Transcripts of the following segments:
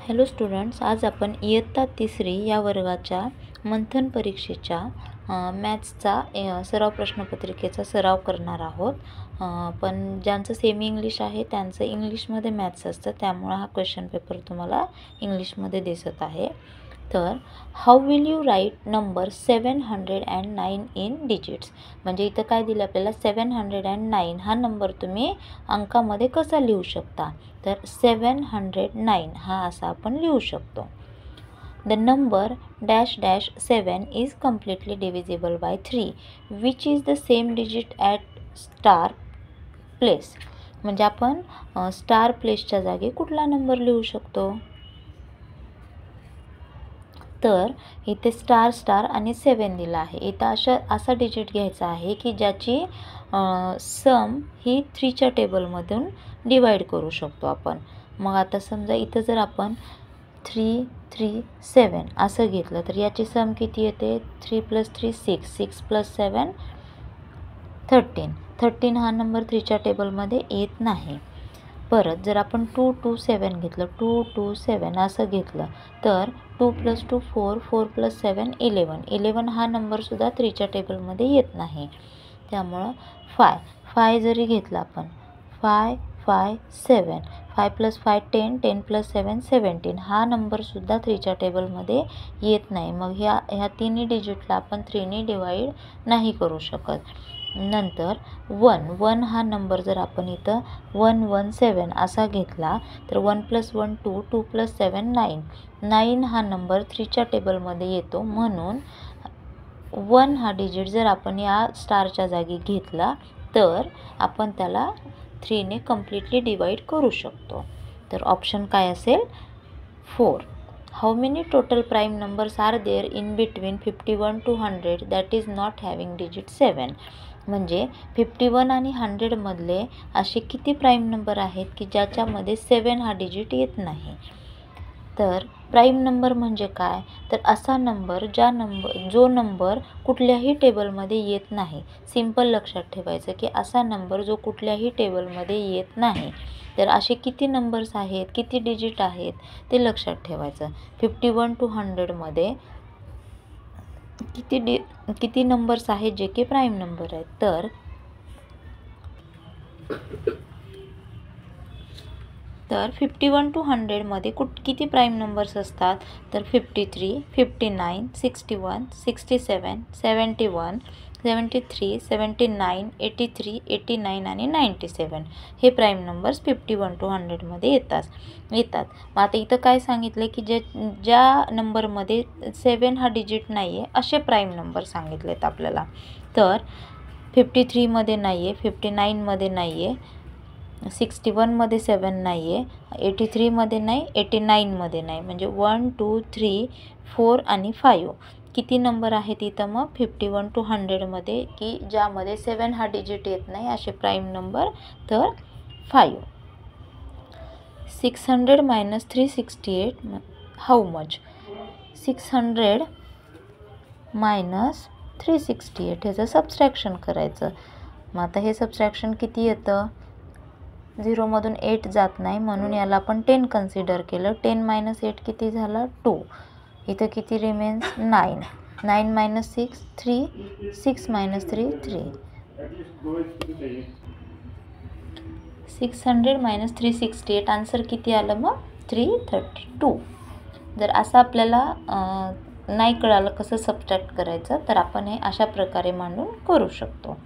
Hello students, आज आपण इयत्ता तिसरी या वर्गाच्या मंथन परीक्षेच्या मॅथ्सचा सराव प्रश्नपत्रिकेचा सराव करणार आहोत. पण ज्यांचं सेमी इंग्लिश आहे त्यांचं इंग्लिशमध्ये मॅथ्स असतं, त्यामुळे हा क्वेश्चन पेपर तुम्हाला इंग्लिशमध्ये दिसत आहे. तर how will you write number 709 in digits. म्हणजे इथं काय दिलं आपल्याला, 709 हा नंबर तुम्ही अंकामध्ये कसा लिहू शकता. तर 709 हा असा आपण लिहू शकतो. The number dash dash 7 is completely divisible by 3 which is the same digit at star place. म्हणजे आपण स्टार प्लेसच्या जागी कुठला नंबर लिहू शकतो. तर इथे स्टार स्टार आणि 7 दिला आहे. इथं असा डिजिट घ्यायचा आहे की ज्याची सम ही 3च्या टेबलमधून डिवाईड करू शकतो आपण. मग आता समजा इथं जर आपण 3 3 7 असं घेतलं तर याची सम किती येते, 3 + 3 6, 6 + 7 13. 13 हा नंबर 3च्या टेबलमध्ये येत नाही. परत जर आपण 2 2 7 घेतलं, 2 2 7 असं घेतलं तर 2 + 2 4, 4 + 7 11. 11 हा नंबरसुद्धा 3च्या टेबलमध्ये येत नाही. त्यामुळं 5 जरी घेतला आपण, 5 5 7, 5 + 5 10, 10 + 7 17 हा नंबरसुद्धा 3च्या टेबलमध्ये येत नाही. मग ह्या तिन्ही डिजिटला आपण 3ने डिवाईड नाही करू शकत. नंतर 1 हा नंबर जर आपण इथं 1 1 7 असा घेतला तर 1 + 1 2, 2 + 7 9. 9 हा नंबर 3च्या टेबलमध्ये येतो, म्हणून 1 हा डिजिट जर आपण या स्टारच्या जागी घेतला तर आपण त्याला 3ने कम्प्लिटली डिवाईड करू शकतो. तर ऑप्शन काय असेल, 4. How many total prime numbers are there in between 51 to 100 that is not having digit 7. म्हणजे 51 आणि 100 मधले असे किती प्राईम नंबर आहेत की ज्याच्यामध्ये 7 हा डिजिट येत नाही. तर प्राईम नंबर म्हणजे काय, तर असा नंबर जो नंबर कुठल्याही टेबलमध्ये येत नाही. सिंपल लक्षात ठेवायचं की असा नंबर जो कुठल्याही टेबलमध्ये येत नाही. तर असे किती नंबर्स आहेत, किती डिजिट आहेत ते लक्षात ठेवायचं. 51 to 100 मध्ये किती नंबर्स आहेत जे की प्राईम नंबर आहेत. तर 51 to 100 मध्ये किती प्राईम नंबर्स असतात, तर 53, 59, 61, 67, 71, 73, 79, 83, 89 आणि 97 हे प्राईम नंबर्स 51 to 100 मध्ये येतात. मग आता इथं काय सांगितलं की ज्या नंबरमध्ये 7 हा डिजिट नाही आहे असे प्राईम नंबर सांगितलेत आपल्याला. तर 53 मध्ये नाही आहे, 59 मध्ये नाही आहे, 61 मध्ये 7 नाही आहे, 83 मध्ये नाही, 89 मध्ये नाही. म्हणजे 1 2 3 4 आणि 5 किती नंबर आहेत इथं मग 51 to 100 मध्ये की ज्यामध्ये 7 हा डिजिट येत नाही असे प्राईम नंबर. तर 5. 600 - 368 हाऊ मच. 600 - 368 ह्याचं सबस्ट्रॅक्शन करायचं. मग आता हे सबस्ट्रॅक्शन किती येतं, 0मधून 8 जात नाही म्हणून याला आपण 10 कन्सिडर केलं. 10 - 8 किती झालं, 2. इथं किती रिमेन्स, 9. 9 - 6 3, 6 - 3 3. 600 - 368 आन्सर किती आलं मग, 332. जर असं आपल्याला नाही कळालं कसं सबट्रॅक्ट करायचं तर आपण हे अशा प्रकारे मांडून करू शकतो.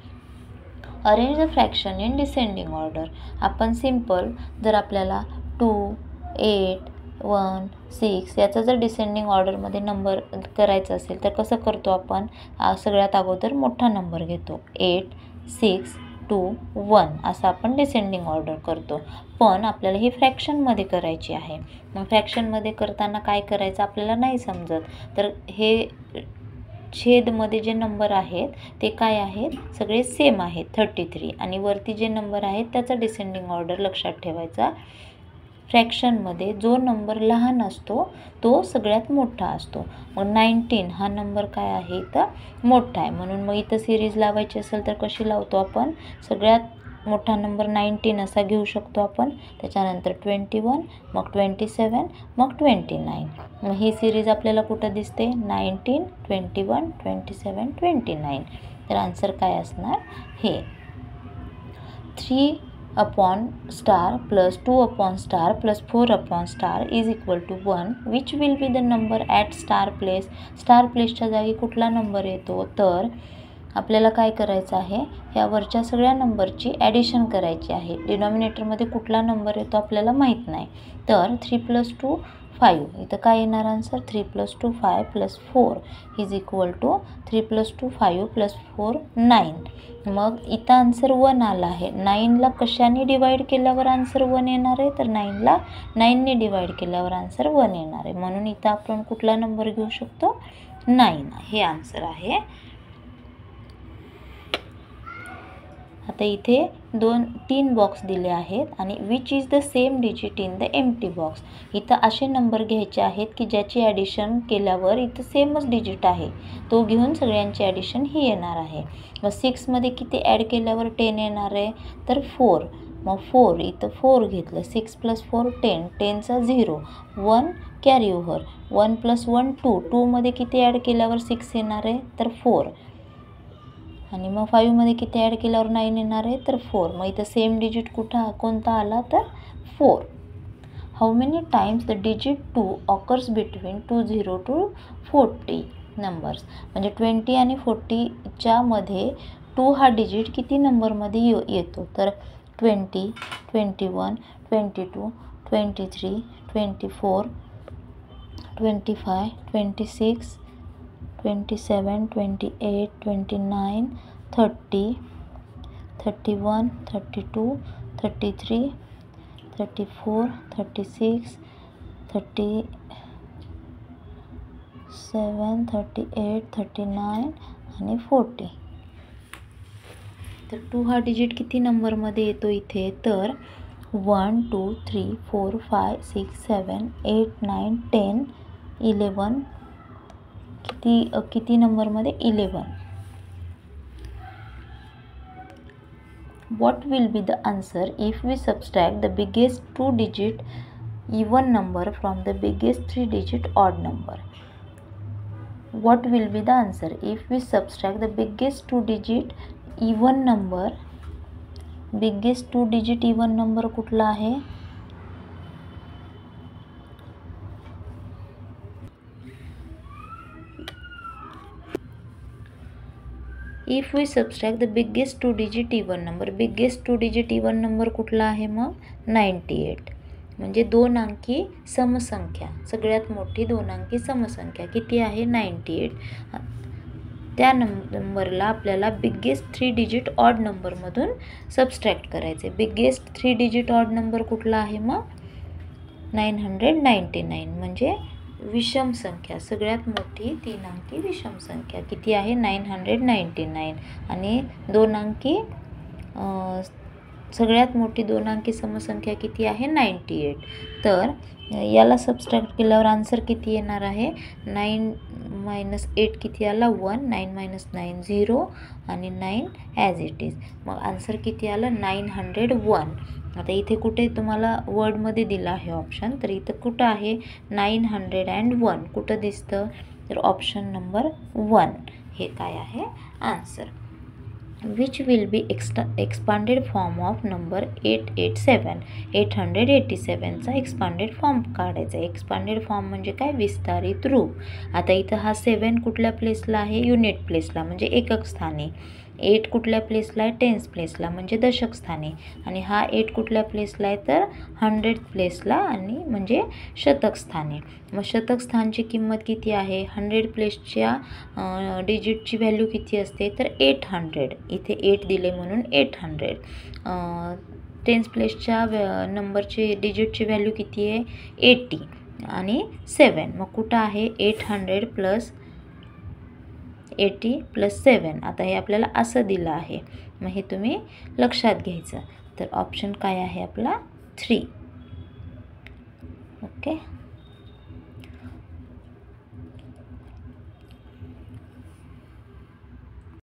Arrange the fraction in descending order. आपण सिम्पल जर आपल्याला 2 8 1 6 याचा जर डिसेंडिंग ऑर्डरमध्ये नंबर करायचा असेल तर कसं करतो आपण, सगळ्यात अगोदर मोठा नंबर घेतो, 8 6 2 1 असं आपण डिसेंडिंग ऑर्डर करतो. पण आपल्याला ही फ्रॅक्शनमध्ये करायची आहे. मग फ्रॅक्शनमध्ये करताना काय करायचं आपल्याला नाही समजत, तर हे छेदमध्ये जे नंबर आहेत ते काय आहेत, सगळे सेम आहेत 33. आणि वरती जे नंबर आहेत त्याचा डिसेंडिंग ऑर्डर लक्षात ठेवायचा. फ्रॅक्शनमध्ये जो नंबर लहान असतो तो सगळ्यात मोठा असतो. मग 19 हा नंबर काय आहे, तर मोठा आहे. म्हणून मग इथं सिरीज लावायची असेल तर कशी लावतो आपण, सगळ्यात मोठा नंबर 19 असा घेऊ शकतो आपण. त्याच्यानंतर 21, मग 27, मग 29. मग ही सिरीज आपल्याला कुठं दिसते? 19, 21, 27, 29. तर आन्सर काय असणार? हे 3 upon star plus 2 upon star plus 4 upon star is equal to 1. Which will be the number at star place? Star प्लेसच्या जागी कुठला नंबर येतो? तर आपल्याला काय करायचं आहे? ह्या वरच्या सगळ्या नंबरची ॲडिशन करायची आहे. डिनॉमिनेटरमध्ये कुठला नंबर येतो आपल्याला माहीत नाही. तर 3 + 2 5. इथं काय येणार आन्सर? 3 + 2 5 + 4 is equal to 3 + 2 5 + 4 9. मग इथं आन्सर 1 आला आहे. 9ला कशाने डिवाईड केल्यावर आन्सर 1 येणार आहे? तर 9ला 9ने डिवाईड केल्यावर आन्सर 1 येणार आहे. म्हणून इथं आपण कुठला नंबर घेऊ शकतो? 9. हे आन्सर आहे. आता इथे 3 बॉक्स दिले आहेत आणि which is the same digit in the empty box. इथं असे नंबर घ्यायचे आहेत की ज्याची ॲडिशन केल्यावर इथं सेमच डिजिट आहे, तो घेऊन सगळ्यांची ॲडिशन ही येणार आहे. मग 6मध्ये किती ॲड केल्यावर 10 येणार आहे? तर 4. मग 4 इथं 4 घेतलं. 6 + 4 10. 10चा 0. 1 कॅरी ओव्हर. 1 + 1 2. 2मध्ये किती ॲड केल्यावर 6 येणार आहे? तर 4. आणि मग 5मध्ये किती ॲड केल्यावर 9 येणार आहे? तर 4. मग इथं सेम डिजिट कोणता आला? तर 4. How many times the digit 2 occurs between 20 to 40 numbers. म्हणजे 20 आणि 40च्या मध्ये 2 हा डिजिट किती नंबरमध्ये येतो? तर 20, 21, 22, 23, 24, 25, 26, 27, 28, 29, 30, 31, 32, 33, 34, 36, 37, 38, 39 आणि 40. तर 2 हा डिजिट किती नंबरमध्ये येतो इथे? तर 1 2 3 4 5 6 7 8 9 10 11. किती नंबरमध्ये? 11. What will be the answer if we subtract the biggest 2-digit even number from the biggest 3-digit odd number? What will be the answer if we subtract the biggest 2-digit even number? biggest 2-digit even number कुठला आहे? If we subtract the biggest 2-digit even number, biggest 2-digit even number कुठला आहे मग? 98. म्हणजे 2 अंकी समसंख्या, सगळ्यात मोठी 2 अंकी समसंख्या किती आहे? 98. त्या नंबरला आपल्याला बिगेस्ट 3-digit ऑड नंबरमधून सबस्ट्रॅक्ट करायचे. बिगेस्ट 3-digit ऑड नंबर कुठला आहे मग? 999. म्हणजे विषम संख्या, सगळ्यात मोठी 3 अंकी विषम संख्या किती आहे? 999. आणि 2 अंकी सगळ्यात मोठी 2 अंकी समसंख्या किती आहे? 98. तर याला सबस्ट्रॅक्ट केल्यावर आन्सर किती येणार आहे? 9 - 8 किती आला? 1. 9 - 9 0 आणि 9 ॲज इट इज. मग आन्सर किती आलं? 901. आता इथे कुठे तुम्हाला वर्डमध्ये दिला आहे ऑप्शन, तर इथं कुठं आहे? 901 कुठं दिसतं? तर ऑप्शन नंबर 1 हे काय आहे answer. Which will be expanded form of number 887. 887चा एक्सपांडेड फॉर्म काढायचा. एक्सपांडेड फॉर्म म्हणजे काय? विस्तारित रूप. आता इथं हा 7 कुठल्या प्लेसला आहे? युनिट प्लेसला म्हणजे एकक स्थानी. 8 कुठल्या प्लेसला आहे? टेन्स प्लेसला म्हणजे दशक स्थानी. आणि हा 8 कुठल्या प्लेसला आहे? तर 100th प्लेसला आणि म्हणजे शतक स्थानी. मग शतक स्थानची किंमत किती आहे? 100 प्लेसच्या डिजिटची व्हॅल्यू किती असते? तर 800. इथे 8 दिले म्हणून 800. टेन्स प्लेसच्या नंबरची डिजिटची व्हॅल्यू किती आहे? 80 आणि 7. मग कुठं आहे? 800 + 80 + 7. आता हे आपल्याला असं दिलं आहे, मग हे तुम्ही लक्षात घ्यायचं. तर ऑप्शन काय आहे आपला? 3. ओके.